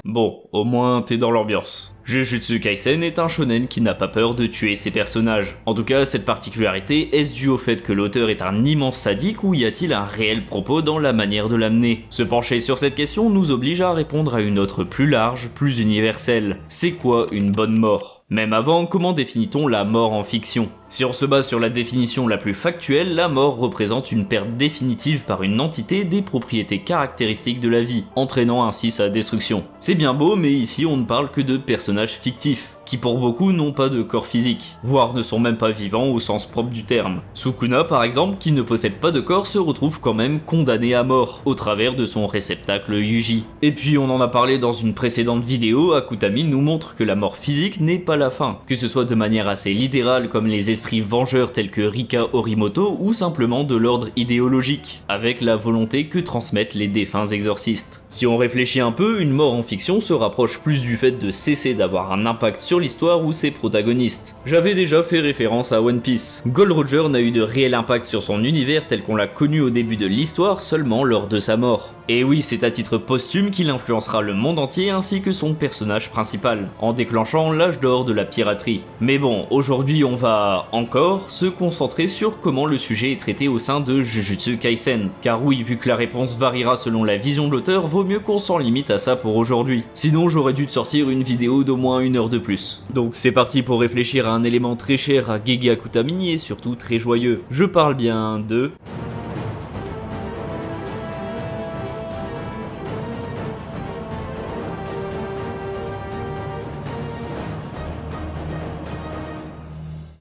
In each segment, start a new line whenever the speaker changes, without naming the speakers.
Bon, au moins t'es dans l'ambiance. Jujutsu Kaisen est un shonen qui n'a pas peur de tuer ses personnages. En tout cas, cette particularité, est-ce dû au fait que l'auteur est un immense sadique ou y a-t-il un réel propos dans la manière de l'amener? Se pencher sur cette question nous oblige à répondre à une autre plus large, plus universelle. C'est quoi une bonne mort? Même avant, comment définit-on la mort en fiction? Si on se base sur la définition la plus factuelle, la mort représente une perte définitive par une entité des propriétés caractéristiques de la vie, entraînant ainsi sa destruction. C'est bien beau, mais ici on ne parle que de personnages fictifs, qui pour beaucoup n'ont pas de corps physique, voire ne sont même pas vivants au sens propre du terme. Sukuna par exemple, qui ne possède pas de corps, se retrouve quand même condamné à mort, au travers de son réceptacle Yuji. Et puis on en a parlé dans une précédente vidéo, Akutami nous montre que la mort physique n'est pas la fin, que ce soit de manière assez littérale comme les esprits vengeurs tels que Rika Horimoto, ou simplement de l'ordre idéologique, avec la volonté que transmettent les défunts exorcistes. Si on réfléchit un peu, une mort en fiction se rapproche plus du fait de cesser d'avoir un impact sur l'histoire ou ses protagonistes. J'avais déjà fait référence à One Piece. Gold Roger n'a eu de réel impact sur son univers tel qu'on l'a connu au début de l'histoire seulement lors de sa mort. Et oui, c'est à titre posthume qu'il influencera le monde entier ainsi que son personnage principal, en déclenchant l'âge d'or de la piraterie. Mais bon, aujourd'hui on va encore se concentrer sur comment le sujet est traité au sein de Jujutsu Kaisen. Car oui, vu que la réponse variera selon la vision de l'auteur, vaut mieux qu'on s'en limite à ça pour aujourd'hui. Sinon j'aurais dû te sortir une vidéo d'au moins 1 heure de plus. Donc c'est parti pour réfléchir à un élément très cher à Gege Akutami et surtout très joyeux. Je parle bien de...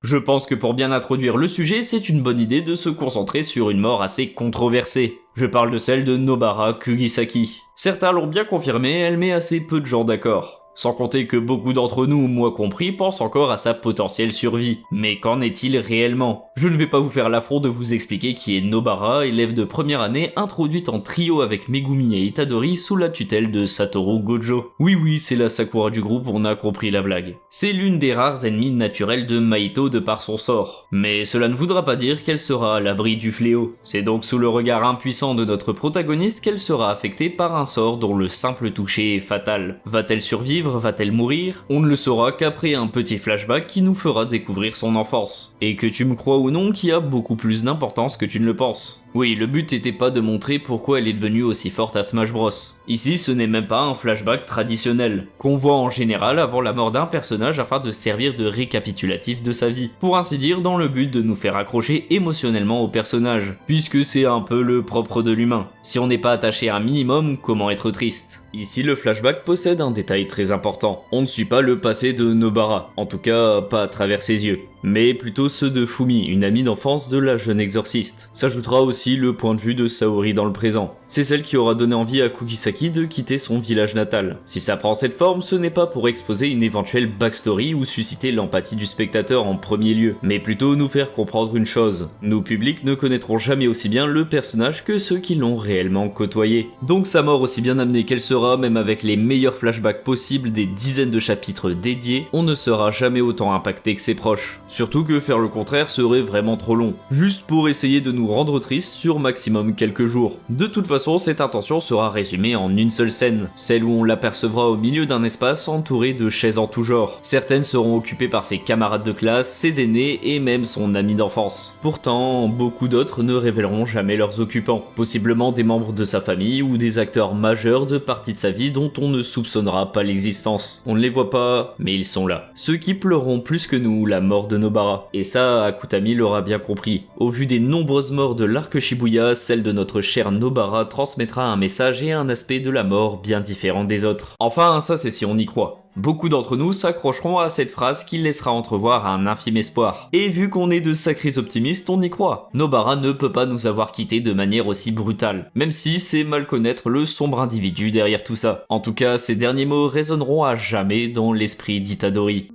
Je pense que pour bien introduire le sujet, c'est une bonne idée de se concentrer sur une mort assez controversée. Je parle de celle de Nobara Kugisaki. Certains l'ont bien confirmé, elle met assez peu de gens d'accord. Sans compter que beaucoup d'entre nous, moi compris, pensent encore à sa potentielle survie. Mais qu'en est-il réellement? Je ne vais pas vous faire l'affront de vous expliquer qui est Nobara, élève de première année introduite en trio avec Megumi et Itadori sous la tutelle de Satoru Gojo. Oui, c'est la Sakura du groupe, on a compris la blague. C'est l'une des rares ennemies naturelles de Mahito de par son sort. Mais cela ne voudra pas dire qu'elle sera à l'abri du fléau. C'est donc sous le regard impuissant de notre protagoniste qu'elle sera affectée par un sort dont le simple toucher est fatal. Va-t-elle survivre? Va-t-elle mourir? On ne le saura qu'après un petit flashback qui nous fera découvrir son enfance. Et que tu me crois ou non, qui a beaucoup plus d'importance que tu ne le penses. Oui, le but n'était pas de montrer pourquoi elle est devenue aussi forte à Smash Bros. Ici, ce n'est même pas un flashback traditionnel, qu'on voit en général avant la mort d'un personnage afin de servir de récapitulatif de sa vie. Pour ainsi dire, dans le but de nous faire accrocher émotionnellement au personnage, puisque c'est un peu le propre de l'humain. Si on n'est pas attaché à un minimum, comment être triste? Ici, le flashback possède un détail très important. On ne suit pas le passé de Nobara, en tout cas pas à travers ses yeux, mais plutôt ceux de Fumi, une amie d'enfance de la jeune exorciste. S'ajoutera aussi le point de vue de Saori dans le présent. C'est celle qui aura donné envie à Kugisaki de quitter son village natal. Si ça prend cette forme, ce n'est pas pour exposer une éventuelle backstory ou susciter l'empathie du spectateur en premier lieu, mais plutôt nous faire comprendre une chose. Nous publics ne connaîtrons jamais aussi bien le personnage que ceux qui l'ont réellement côtoyé. Donc sa mort aussi bien amenée qu'elle sera, même avec les meilleurs flashbacks possibles des dizaines de chapitres dédiés, on ne sera jamais autant impacté que ses proches. Surtout que faire le contraire serait vraiment trop long, juste pour essayer de nous rendre tristes sur maximum quelques jours. De toute façon, cette intention sera résumée en une seule scène, celle où on l'apercevra au milieu d'un espace entouré de chaises en tout genre. Certaines seront occupées par ses camarades de classe, ses aînés et même son ami d'enfance. Pourtant, beaucoup d'autres ne révéleront jamais leurs occupants, possiblement des membres de sa famille ou des acteurs majeurs de parties de sa vie dont on ne soupçonnera pas l'existence. On ne les voit pas, mais ils sont là. Ceux qui pleureront plus que nous la mort de Nobara. Et ça, Akutami l'aura bien compris. Au vu des nombreuses morts de l'arc Shibuya, celle de notre chère Nobara transmettra un message et un aspect de la mort bien différent des autres. Enfin, ça c'est si on y croit. Beaucoup d'entre nous s'accrocheront à cette phrase qui laissera entrevoir un infime espoir. Et vu qu'on est de sacrés optimistes, on y croit. Nobara ne peut pas nous avoir quittés de manière aussi brutale, même si c'est mal connaître le sombre individu derrière tout ça. En tout cas, ces derniers mots résonneront à jamais dans l'esprit d'Itadori.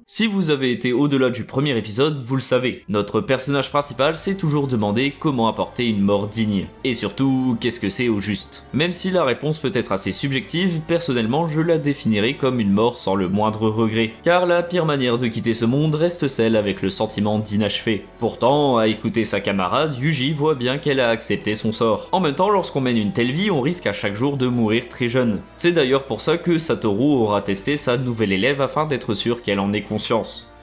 Si vous avez été au-delà du premier épisode, vous le savez, notre personnage principal s'est toujours demandé comment apporter une mort digne. Et surtout, qu'est-ce que c'est au juste? Même si la réponse peut être assez subjective, personnellement je la définirais comme une mort sans le moindre regret, car la pire manière de quitter ce monde reste celle avec le sentiment d'inachevé. Pourtant, à écouter sa camarade, Yuji voit bien qu'elle a accepté son sort. En même temps, lorsqu'on mène une telle vie, on risque à chaque jour de mourir très jeune. C'est d'ailleurs pour ça que Satoru aura testé sa nouvelle élève afin d'être sûr qu'elle en ait conscience.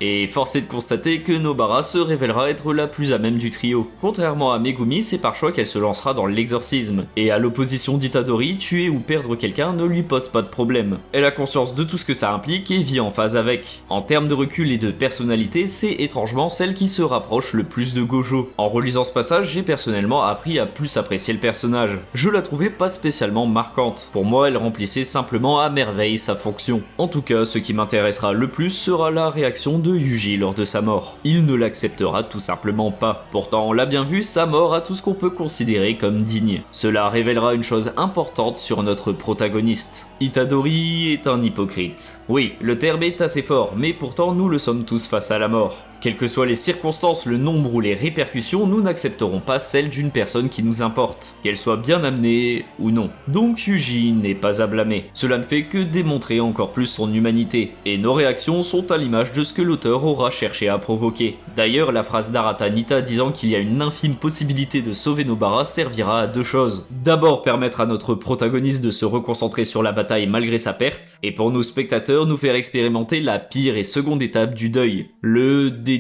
Et force est de constater que Nobara se révélera être la plus à même du trio. Contrairement à Megumi, c'est par choix qu'elle se lancera dans l'exorcisme. Et à l'opposition d'Itadori, tuer ou perdre quelqu'un ne lui pose pas de problème. Elle a conscience de tout ce que ça implique et vit en phase avec. En termes de recul et de personnalité, c'est étrangement celle qui se rapproche le plus de Gojo. En relisant ce passage, j'ai personnellement appris à plus apprécier le personnage. Je la trouvais pas spécialement marquante. Pour moi, elle remplissait simplement à merveille sa fonction. En tout cas, ce qui m'intéressera le plus sera la réaction de Yuji lors de sa mort. Il ne l'acceptera tout simplement pas. Pourtant, on l'a bien vu, sa mort a tout ce qu'on peut considérer comme digne. Cela révélera une chose importante sur notre protagoniste. Itadori est un hypocrite. Oui, le terme est assez fort, mais pourtant nous le sommes tous face à la mort. Quelles que soient les circonstances, le nombre ou les répercussions, nous n'accepterons pas celle d'une personne qui nous importe, qu'elle soit bien amenée ou non. Donc Yuji n'est pas à blâmer. Cela ne fait que démontrer encore plus son humanité, et nos réactions sont à l'image de ce que l'auteur aura cherché à provoquer. D'ailleurs, la phrase d'Arata Nita disant qu'il y a une infime possibilité de sauver Nobara servira à deux choses. D'abord permettre à notre protagoniste de se reconcentrer sur la bataille malgré sa perte, et pour nos spectateurs nous faire expérimenter la pire et seconde étape du deuil, le déni.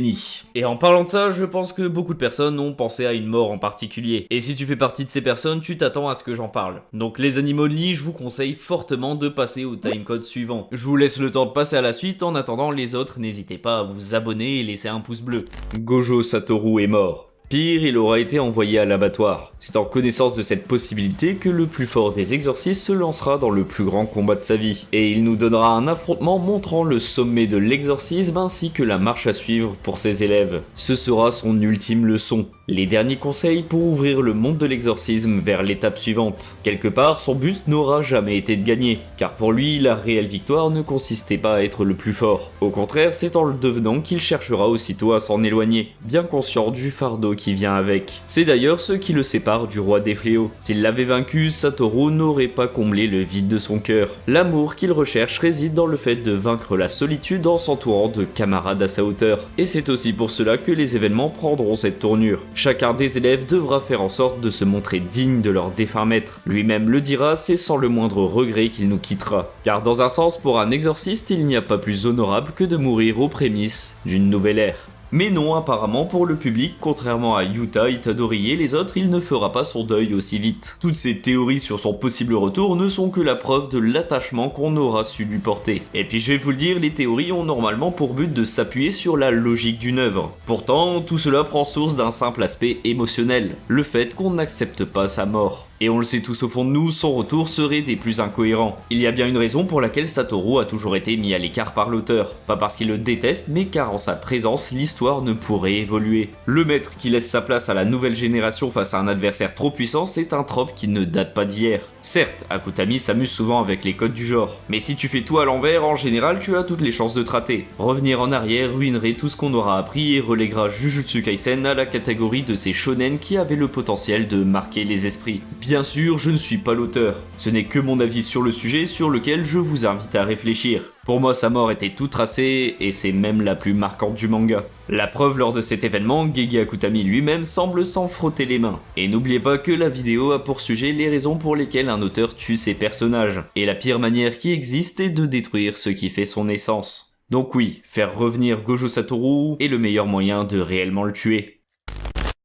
Et en parlant de ça, je pense que beaucoup de personnes ont pensé à une mort en particulier. Et si tu fais partie de ces personnes, tu t'attends à ce que j'en parle. Donc les animaux de lit, je vous conseille fortement de passer au timecode suivant. Je vous laisse le temps de passer à la suite, en attendant les autres, n'hésitez pas à vous abonner et laisser un pouce bleu. Gojo Satoru est mort. Pire, il aura été envoyé à l'abattoir. C'est en connaissance de cette possibilité que le plus fort des exorcistes se lancera dans le plus grand combat de sa vie. Et il nous donnera un affrontement montrant le sommet de l'exorcisme ainsi que la marche à suivre pour ses élèves. Ce sera son ultime leçon. Les derniers conseils pour ouvrir le monde de l'exorcisme vers l'étape suivante. Quelque part, son but n'aura jamais été de gagner, car pour lui, la réelle victoire ne consistait pas à être le plus fort. Au contraire, c'est en le devenant qu'il cherchera aussitôt à s'en éloigner, bien conscient du fardeau qui vient avec. C'est d'ailleurs ce qui le sépare du roi des fléaux. S'il l'avait vaincu, Satoru n'aurait pas comblé le vide de son cœur. L'amour qu'il recherche réside dans le fait de vaincre la solitude en s'entourant de camarades à sa hauteur. Et c'est aussi pour cela que les événements prendront cette tournure. Chacun des élèves devra faire en sorte de se montrer digne de leur défunt maître. Lui-même le dira, c'est sans le moindre regret qu'il nous quittera. Car dans un sens, pour un exorciste, il n'y a pas plus honorable que de mourir aux prémices d'une nouvelle ère. Mais non, apparemment pour le public, contrairement à Yuta, Itadori et les autres, il ne fera pas son deuil aussi vite. Toutes ces théories sur son possible retour ne sont que la preuve de l'attachement qu'on aura su lui porter. Et puis je vais vous le dire, les théories ont normalement pour but de s'appuyer sur la logique d'une œuvre. Pourtant, tout cela prend source d'un simple aspect émotionnel, le fait qu'on n'accepte pas sa mort. Et on le sait tous au fond de nous, son retour serait des plus incohérents. Il y a bien une raison pour laquelle Satoru a toujours été mis à l'écart par l'auteur. Pas parce qu'il le déteste, mais car en sa présence, l'histoire ne pourrait évoluer. Le maître qui laisse sa place à la nouvelle génération face à un adversaire trop puissant, c'est un trope qui ne date pas d'hier. Certes, Akutami s'amuse souvent avec les codes du genre, mais si tu fais tout à l'envers, en général, tu as toutes les chances de te rater. Revenir en arrière ruinerait tout ce qu'on aura appris et reléguera Jujutsu Kaisen à la catégorie de ces shonen qui avaient le potentiel de marquer les esprits. Bien sûr, je ne suis pas l'auteur. Ce n'est que mon avis sur le sujet sur lequel je vous invite à réfléchir. Pour moi, sa mort était toute tracée et c'est même la plus marquante du manga. La preuve, lors de cet événement, Gege Akutami lui-même semble s'en frotter les mains. Et n'oubliez pas que la vidéo a pour sujet les raisons pour lesquelles un auteur tue ses personnages. Et la pire manière qui existe est de détruire ce qui fait son essence. Donc oui, faire revenir Gojo Satoru est le meilleur moyen de réellement le tuer.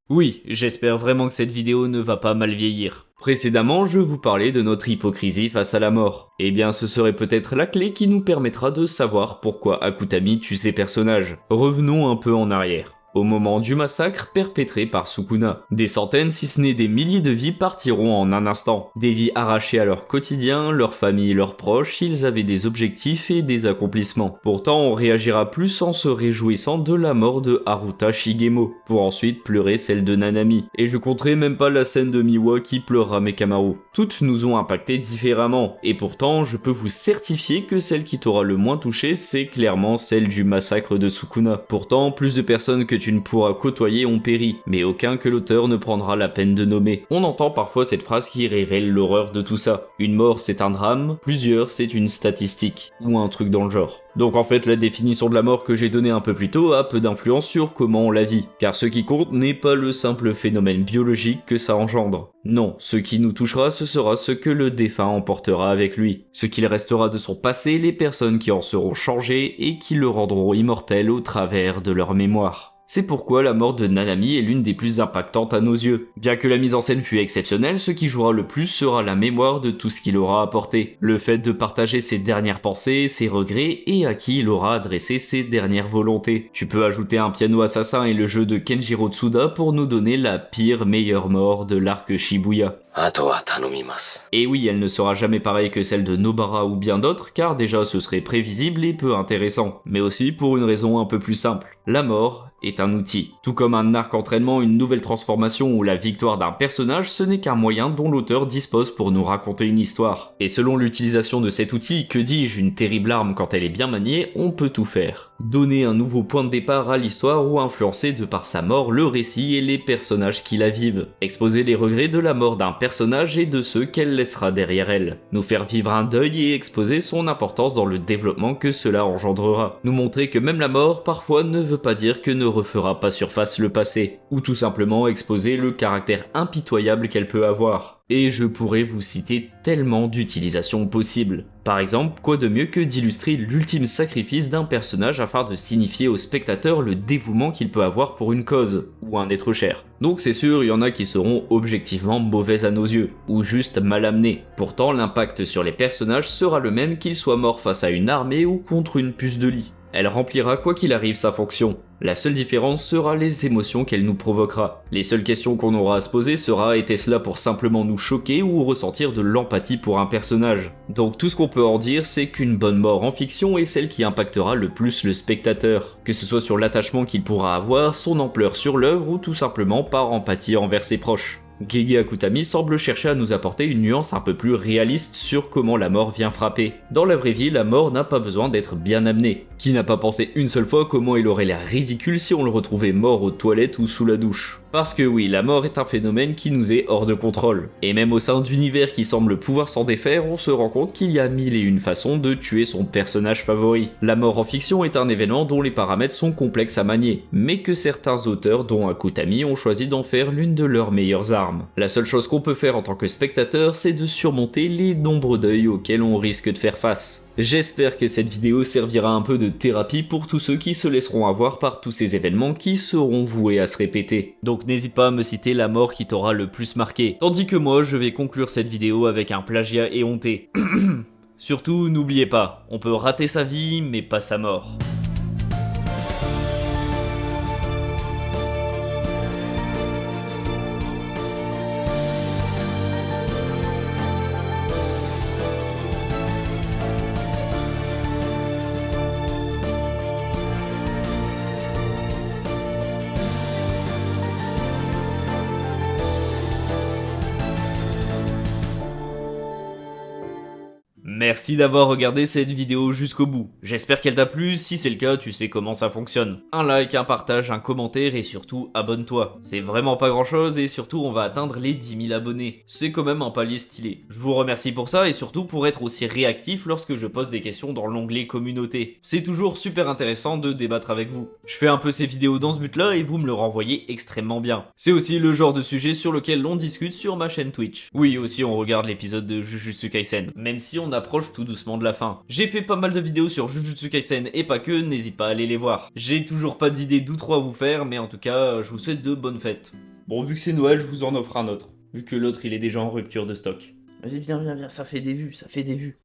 Oui, j'espère vraiment que cette vidéo ne va pas mal vieillir. Précédemment, je vous parlais de notre hypocrisie face à la mort. Eh bien, ce serait peut-être la clé qui nous permettra de savoir pourquoi Akutami tue ses personnages. Revenons un peu en arrière. au moment du massacre perpétré par Sukuna. Des centaines, si ce n'est des milliers de vies partiront en un instant. Des vies arrachées à leur quotidien, leur famille, leurs proches, ils avaient des objectifs et des accomplissements. Pourtant, on réagira plus en se réjouissant de la mort de Haruta Shigemo, pour ensuite pleurer celle de Nanami. Et je compterai même pas la scène de Miwa qui pleurera Mekamaru. Toutes nous ont impacté différemment, et pourtant, je peux vous certifier que celle qui t'aura le moins touché, c'est clairement celle du massacre de Sukuna. Pourtant, plus de personnes que tu ne pourras côtoyer ont péri, mais aucun que l'auteur ne prendra la peine de nommer. On entend parfois cette phrase qui révèle l'horreur de tout ça. Une mort c'est un drame, plusieurs c'est une statistique, ou un truc dans le genre. Donc en fait la définition de la mort que j'ai donnée un peu plus tôt a peu d'influence sur comment on la vit, car ce qui compte n'est pas le simple phénomène biologique que ça engendre. Non, ce qui nous touchera ce sera ce que le défunt emportera avec lui, ce qu'il restera de son passé, les personnes qui en seront changées et qui le rendront immortel au travers de leur mémoire. C'est pourquoi la mort de Nanami est l'une des plus impactantes à nos yeux. Bien que la mise en scène fût exceptionnelle, ce qui jouera le plus sera la mémoire de tout ce qu'il aura apporté. Le fait de partager ses dernières pensées, ses regrets et à qui il aura adressé ses dernières volontés. Tu peux ajouter un piano assassin et le jeu de Kenjiro Tsuda pour nous donner la pire meilleure mort de l'arc Shibuya. Et oui, elle ne sera jamais pareille que celle de Nobara ou bien d'autres, car déjà ce serait prévisible et peu intéressant. Mais aussi pour une raison un peu plus simple. La mort est un outil. Tout comme un arc entraînement, une nouvelle transformation ou la victoire d'un personnage, ce n'est qu'un moyen dont l'auteur dispose pour nous raconter une histoire. Et selon l'utilisation de cet outil, que dis-je, une terrible arme quand elle est bien maniée, on peut tout faire. Donner un nouveau point de départ à l'histoire ou influencer de par sa mort le récit et les personnages qui la vivent. Exposer les regrets de la mort d'un personnage et de ceux qu'elle laissera derrière elle. Nous faire vivre un deuil et exposer son importance dans le développement que cela engendrera. Nous montrer que même la mort parfois ne veut pas dire que ne refera pas surface le passé. Ou tout simplement exposer le caractère impitoyable qu'elle peut avoir. Et je pourrais vous citer tellement d'utilisations possibles. Par exemple, quoi de mieux que d'illustrer l'ultime sacrifice d'un personnage afin de signifier au spectateur le dévouement qu'il peut avoir pour une cause, ou un être cher. Donc c'est sûr, il y en a qui seront objectivement mauvaises à nos yeux, ou juste mal amenées. Pourtant, l'impact sur les personnages sera le même qu'ils soient morts face à une armée ou contre une puce de lit. Elle remplira quoi qu'il arrive sa fonction. La seule différence sera les émotions qu'elle nous provoquera. Les seules questions qu'on aura à se poser sera était-ce là pour simplement nous choquer ou ressentir de l'empathie pour un personnage. Donc tout ce qu'on peut en dire c'est qu'une bonne mort en fiction est celle qui impactera le plus le spectateur. Que ce soit sur l'attachement qu'il pourra avoir, son ampleur sur l'œuvre ou tout simplement par empathie envers ses proches. Gege Akutami semble chercher à nous apporter une nuance un peu plus réaliste sur comment la mort vient frapper. Dans la vraie vie, la mort n'a pas besoin d'être bien amenée. Qui n'a pas pensé une seule fois comment il aurait l'air ridicule si on le retrouvait mort aux toilettes ou sous la douche? Parce que oui, la mort est un phénomène qui nous est hors de contrôle. Et même au sein d'univers qui semblent pouvoir s'en défaire, on se rend compte qu'il y a mille et une façons de tuer son personnage favori. La mort en fiction est un événement dont les paramètres sont complexes à manier, mais que certains auteurs, dont Akutami, ont choisi d'en faire l'une de leurs meilleures armes. La seule chose qu'on peut faire en tant que spectateur, c'est de surmonter les nombreux deuils auxquels on risque de faire face. J'espère que cette vidéo servira un peu de thérapie pour tous ceux qui se laisseront avoir par tous ces événements qui seront voués à se répéter. Donc n'hésite pas à me citer la mort qui t'aura le plus marqué. Tandis que moi, je vais conclure cette vidéo avec un plagiat éhonté. Surtout, n'oubliez pas, on peut rater sa vie, mais pas sa mort. Merci d'avoir regardé cette vidéo jusqu'au bout. J'espère qu'elle t'a plu, si c'est le cas, tu sais comment ça fonctionne. Un like, un partage, un commentaire et surtout abonne-toi. C'est vraiment pas grand chose et surtout on va atteindre les 10 000 abonnés. C'est quand même un palier stylé. Je vous remercie pour ça et surtout pour être aussi réactif lorsque je pose des questions dans l'onglet communauté. C'est toujours super intéressant de débattre avec vous. Je fais un peu ces vidéos dans ce but là et vous me le renvoyez extrêmement bien. C'est aussi le genre de sujet sur lequel on discute sur ma chaîne Twitch. Oui, aussi on regarde l'épisode de Jujutsu Kaisen, même si on approche tout doucement de la fin. J'ai fait pas mal de vidéos sur Jujutsu Kaisen et pas que, n'hésite pas à aller les voir. J'ai toujours pas d'idée d'outro à vous faire, mais en tout cas, je vous souhaite de bonnes fêtes. Bon, vu que c'est Noël, je vous en offre un autre, vu que l'autre il est déjà en rupture de stock. Vas-y, viens, ça fait des vues,